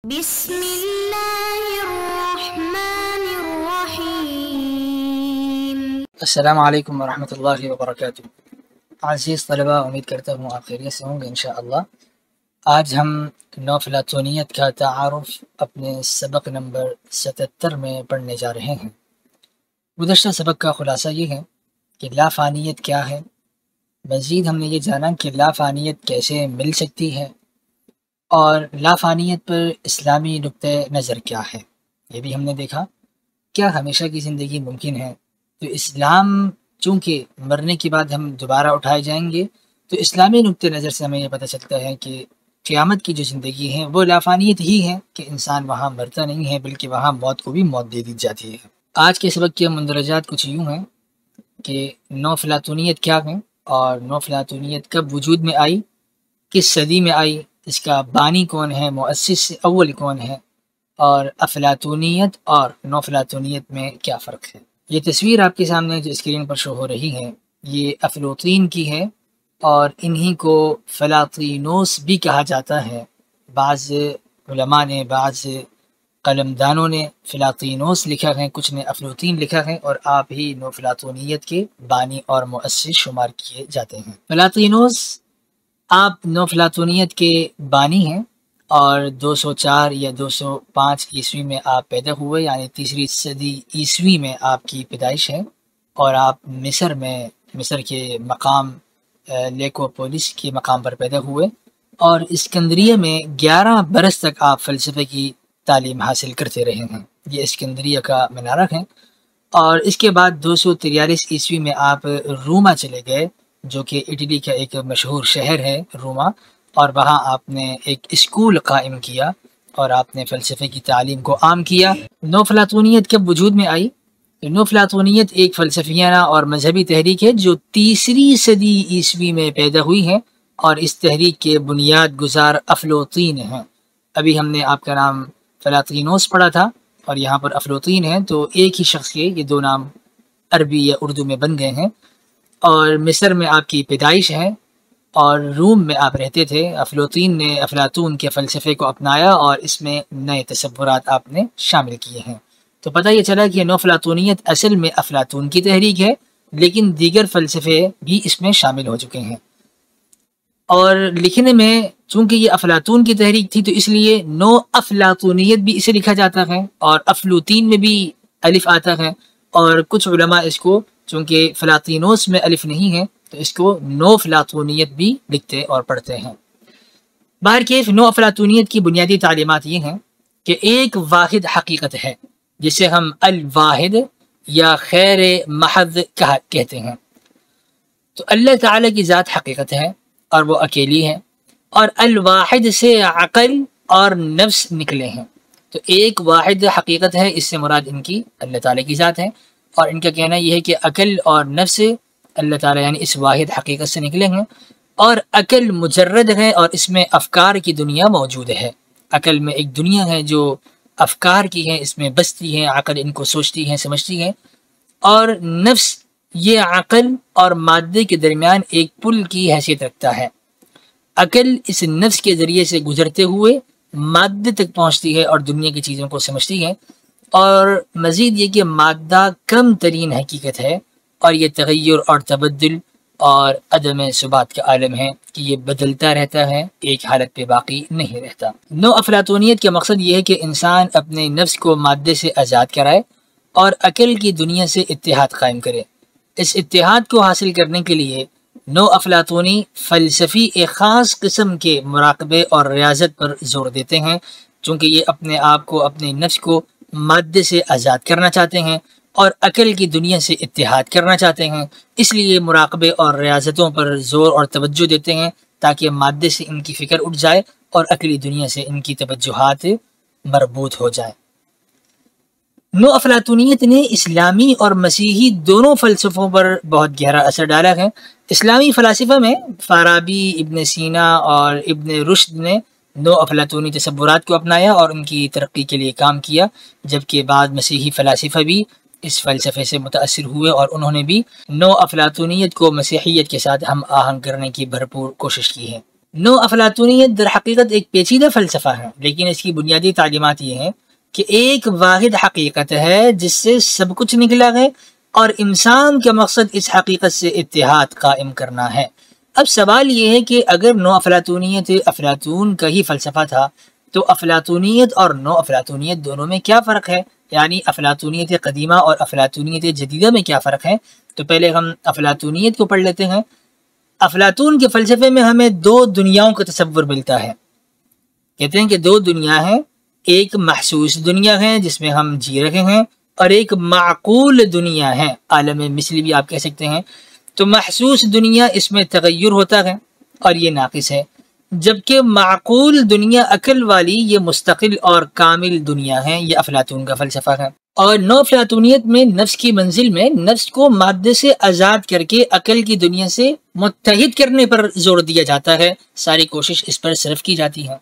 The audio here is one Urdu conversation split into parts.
بسم اللہ الرحمن الرحیم۔ السلام علیکم ورحمۃ اللہ وبرکاتہ۔ عزیز طلباء، امید کرتا ہوں آپ خیریت سے ہوں گے انشاءاللہ۔ آج ہم نوفلاطونیت کا تعارف اپنے سبق نمبر 77 میں پڑھنے جا رہے ہیں۔ گزشتہ سبق کا خلاصہ یہ ہے کہ لافانیت کیا ہے، مزید ہم نے یہ جانا کہ لافانیت کیسے مل سکتی ہے، اور لافانیت پر اسلامی نقطہ نظر کیا ہے، یہ بھی ہم نے دیکھا۔ کیا ہمیشہ کی زندگی ممکن ہے؟ تو اسلام چونکہ مرنے کے بعد ہم دوبارہ اٹھائے جائیں گے، تو اسلامی نقطہ نظر سے ہمیں یہ پتہ چلتا ہے کہ قیامت کی جو زندگی ہے وہ لافانیت ہی ہے، کہ انسان وہاں مرتا نہیں ہے بلکہ وہاں موت کو بھی موت دے دی جاتی ہے۔ آج کے سبق کے مندرجات کچھ یوں ہیں کہ نوفلاطونیت کیا ہے، اور نوفلاطونیت کب وجود میں آئی، کس صدی میں آئی، اس کا بانی کون ہے، مؤسس اول کون ہے، اور افلاطونیت اور نوفلاطونیت میں کیا فرق ہے۔ یہ تصویر آپ کے سامنے جو اسکرین پر شو ہو رہی ہے یہ افلاطین کی ہے، اور انہی کو فلاطینوس بھی کہا جاتا ہے۔ بعض علماء نے، بعض قلمدانوں نے فلاطینوس لکھا ہے، کچھ نے افلاطین لکھا ہے، اور آپ ہی نوفلاطونیت کے بانی اور مؤسس شمار کیے جاتے ہیں۔ فلاطینوس آپ نوفلاطونیت کے بانی ہیں، اور 204 یا 205 عیسوی میں آپ پیدا ہوئے، یعنی تیسری صدی عیسوی میں آپ کی پیدائش ہے، اور آپ مصر کے مقام لیکوپولس کے مقام پر پیدا ہوئے، اور اسکندریہ میں 11 برس تک آپ فلسفے کی تعلیم حاصل کرتے رہے ہیں۔ یہ اسکندریہ کا منارہ ہے، اور اس کے بعد 243 عیسوی میں آپ روما چلے گئے، جو کہ اٹلی کا ایک مشہور شہر ہے روما، اور وہاں آپ نے ایک اسکول قائم کیا اور آپ نے فلسفے کی تعلیم کو عام کیا۔ نوفلاطونیت کب وجود میں آئی؟ نوفلاطونیت ایک فلسفیانہ اور مذہبی تحریک ہے جو تیسری صدی عیسوی میں پیدا ہوئی ہے، اور اس تحریک کے بنیاد گزار افلاطین ہیں۔ ابھی ہم نے آپ کا نام فلاطینوس پڑھا تھا، اور یہاں پر افلاطین ہیں، تو ایک ہی شخص کے یہ دو نام عربی یا اردو میں بن گئے ہیں۔ اور مصر میں آپ کی پیدائش ہے، اور روم میں آپ رہتے تھے۔ افلاطین نے افلاطون کے فلسفے کو اپنایا، اور اس میں نئے تصورات آپ نے شامل کیے ہیں۔ تو پتہ یہ چلا کہ نوفلاطونیت اصل میں افلاطون کی تحریک ہے، لیکن دیگر فلسفے بھی اس میں شامل ہو چکے ہیں۔ اور لکھنے میں چونکہ یہ افلاطون کی تحریک تھی، تو اس لیے نو افلاطونیت بھی اسے لکھا جاتا ہے، اور افلاطین میں بھی الف آتا ہے، اور کچھ علماء اس کو چونکہ فلاطینوس میں الف نہیں ہے تو اس کو نو فلاطونیت بھی لکھتے اور پڑھتے ہیں۔ بہرکیف نو افلاطونیت کی بنیادی تعلیمات یہ ہیں کہ ایک واحد حقیقت ہے جسے ہم الواحد یا خیر محض کہتے ہیں۔ تو اللہ تعالیٰ کی ذات حقیقت ہے، اور وہ اکیلی ہے، اور الواحد سے عقل اور نفس نکلے ہیں۔ تو ایک واحد حقیقت ہے، اس سے مراد ان کی اللہ تعالیٰ کی ذات ہے، اور ان کا کہنا یہ ہے کہ عقل اور نفس اللہ تعالیٰ یعنی اس واحد حقیقت سے نکلے ہیں، اور عقل مجرد ہے، اور اس میں افکار کی دنیا موجود ہے۔ عقل میں ایک دنیا ہے جو افکار کی ہے، اس میں بستی ہے، عقل ان کو سوچتی ہے، سمجھتی ہے، اور نفس یہ عقل اور مادے کے درمیان ایک پل کی حیثیت رکھتا ہے۔ عقل اس نفس کے ذریعے سے گزرتے ہوئے مادے تک پہنچتی ہے اور دنیا کی چیزوں کو سمجھتی ہے، اور مزید یہ کہ مادہ کم ترین حقیقت ہے، اور یہ تغیر اور تبدل اور عدم ثبات کا عالم ہے کہ یہ بدلتا رہتا ہے، ایک حالت پہ باقی نہیں رہتا۔ نو افلاطونیت کا مقصد یہ ہے کہ انسان اپنے نفس کو مادے سے آزاد کرائے اور عقل کی دنیا سے اتحاد قائم کرے۔ اس اتحاد کو حاصل کرنے کے لیے نو افلاطونی فلسفی ایک خاص قسم کے مراقبے اور ریاضت پر زور دیتے ہیں، چونکہ یہ اپنے آپ کو، اپنے نفس کو مادے سے آزاد کرنا چاہتے ہیں اور عقل کی دنیا سے اتحاد کرنا چاہتے ہیں، اس لیے مراقبے اور ریاضتوں پر زور اور توجہ دیتے ہیں تاکہ مادے سے ان کی فکر اٹھ جائے اور عقلی دنیا سے ان کی توجہات مربوط ہو جائے۔ نو افلاطونیت نے اسلامی اور مسیحی دونوں فلسفوں پر بہت گہرا اثر ڈالا ہے۔ اسلامی فلاسفہ میں فارابی، ابن سینا اور ابن رشد نے نو افلاطونی تصورات کو اپنایا اور ان کی ترقی کے لیے کام کیا، جبکہ بعض مسیحی فلاسفہ بھی اس فلسفے سے متاثر ہوئے اور انہوں نے بھی نو افلاطونیت کو مسیحیت کے ساتھ ہم آہنگ کرنے کی بھرپور کوشش کی ہے۔ نو افلاطونیت در حقیقت ایک پیچیدہ فلسفہ ہے، لیکن اس کی بنیادی تعلیمات یہ ہیں کہ ایک واحد حقیقت ہے جس سے سب کچھ نکلا ہے، اور انسان کا مقصد اس حقیقت سے اتحاد قائم کرنا ہے۔ اب سوال یہ ہے کہ اگر نو افلاطونیت افلاطون کا ہی فلسفہ تھا تو افلاطونیت اور نو افلاطونیت دونوں میں کیا فرق ہے؟ یعنی افلاطونیت قدیمہ اور افلاطونیت جدیدہ میں کیا فرق ہے؟ تو پہلے ہم افلاطونیت کو پڑھ لیتے ہیں۔ افلاطون کے فلسفے میں ہمیں دو دنیاؤں کا تصور ملتا ہے۔ کہتے ہیں کہ دو دنیا ہیں، ایک محسوس دنیا ہے جس میں ہم جی رہے ہیں، اور ایک معقول دنیا ہے، عالم مثلی بھی آپ کہہ سکتے ہیں۔ تو محسوس دنیا، اس میں تغیر ہوتا ہے اور یہ ناقص ہے، جبکہ معقول دنیا عقل والی یہ مستقل اور کامل دنیا ہے۔ یہ افلاطون کا فلسفہ ہے۔ اور نو افلاطونیت میں نفس کی منزل میں نفس کو مادے سے آزاد کر کے عقل کی دنیا سے متحد کرنے پر زور دیا جاتا ہے، ساری کوشش اس پر صرف کی جاتی ہے۔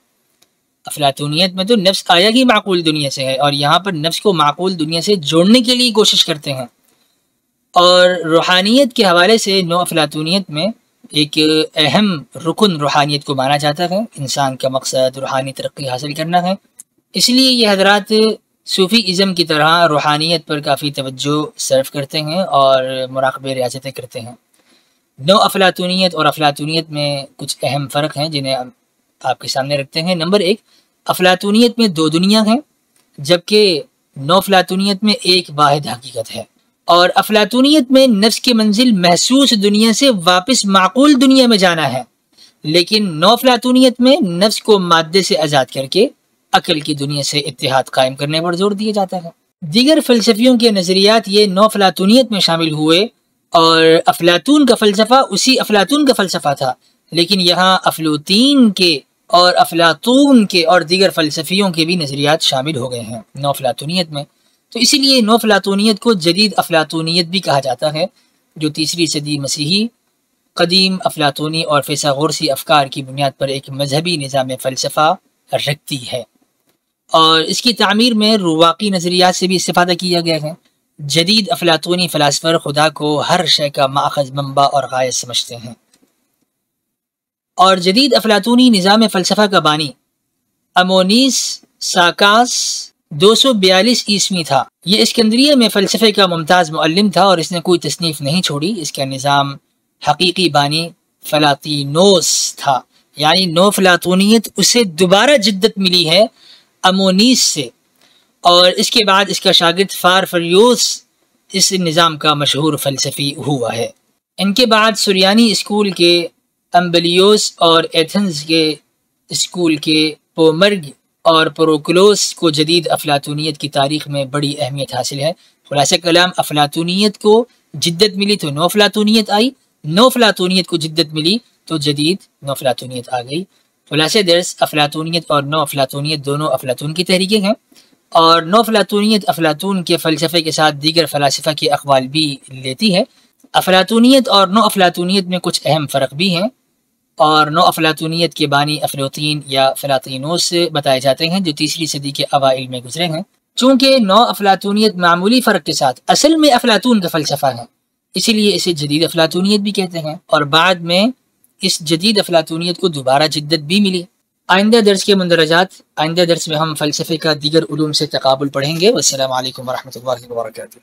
افلاطونیت میں تو نفس آیا ہی معقول دنیا سے ہے، اور یہاں پر نفس کو معقول دنیا سے جوڑنے کے لیے کوشش کرتے ہیں۔ اور روحانیت کے حوالے سے نو افلاطونیت میں ایک اہم رکن روحانیت کو مانا جاتا ہے۔ انسان کا مقصد روحانی ترقی حاصل کرنا ہے، اس لیے یہ حضرات صوفی ازم کی طرح روحانیت پر کافی توجہ صرف کرتے ہیں اور مراقبہ ریاضتیں کرتے ہیں۔ نو افلاطونیت اور افلاطونیت میں کچھ اہم فرق ہیں جنہیں آپ کے سامنے رکھتے ہیں۔ نمبر 1، افلاطونیت میں دو دنیا ہیں، جبکہ نو افلاطونیت میں ایک واحد حقیقت ہے۔ اور افلاطونیت میں نفس کی منزل محسوس دنیا سے واپس معقول دنیا میں جانا ہے، لیکن نو افلاطونیت میں نفس کو مادے سے آزاد کر کے عقل کی دنیا سے اتحاد قائم کرنے پر زور دیا جاتا ہے۔ دیگر فلسفیوں کے نظریات یہ نو افلاطونیت میں شامل ہوئے، اور افلاطون کا فلسفہ اسی افلاطون کا فلسفہ تھا، لیکن یہاں افلاطین کے اور افلاطون کے اور دیگر فلسفیوں کے بھی نظریات شامل ہو گئے ہیں نو افلاطونیت میں۔ تو اسی لیے نو افلاطونیت کو جدید افلاطونیت بھی کہا جاتا ہے، جو تیسری صدی مسیحی قدیم افلاطونی اور فیثاغورسی افکار کی بنیاد پر ایک مذہبی نظام فلسفہ رکھتی ہے۔ اور اس کی تعمیر میں رواقی نظریات سے بھی استفادہ کیا گیا ہے۔ جدید افلاطونی فلاسفر خدا کو ہر شے کا ماخذ، منبع اور غائب سمجھتے ہیں۔ اور جدید افلاطونی نظام فلسفہ کا بانی امونیس ساکاس 242 عیسوی تھا۔ یہ اسکندریہ میں فلسفے کا ممتاز معلم تھا اور اس نے کوئی تصنیف نہیں چھوڑی۔ اس کا نظام حقیقی بانی فلاطینوس تھا، یعنی نو فلاطونیت اسے دوبارہ جدت ملی ہے امونیس سے، اور اس کے بعد اس کا شاگرد فارفریوس اس نظام کا مشہور فلسفی ہوا ہے۔ ان کے بعد سریانی اسکول کے امبلیوس اور ایتھنز کے اسکول کے پومرگ اور پروکلوس کو جدید افلاطونیت کی تاریخ میں بڑی اہمیت حاصل ہے۔ خلاصہ کلام، افلاطونیت کو جدت ملی تو نو افلاطونیت آئی، نو افلاطونیت کو جدت ملی تو جدید نو افلاطونیت آ گئی۔ خلاصہ درس، افلاطونیت اور نو افلاطونیت دونوں افلاطون کی تحریکیں ہیں، اور نو افلاطونیت افلاطون کے فلسفے کے ساتھ دیگر فلاسفہ کے اقوال بھی لیتی ہے۔ افلاطونیت اور نو افلاطونیت میں کچھ اہم فرق بھی ہیں، اور نو افلاطونیت کے بانی افلاطین یا فلاطینوس بتائے جاتے ہیں، جو تیسری صدی کے اوائل میں گزرے ہیں۔ چونکہ نو افلاطونیت معمولی فرق کے ساتھ اصل میں افلاطون کا فلسفہ ہے، اسی لیے اسے جدید افلاطونیت بھی کہتے ہیں، اور بعد میں اس جدید افلاطونیت کو دوبارہ جدت بھی ملی۔ آئندہ درس کے مندرجات، آئندہ درس میں ہم فلسفے کا دیگر علوم سے تقابل پڑھیں گے۔ والسلام علیکم ورحمۃ اللہ وبرکاتہ۔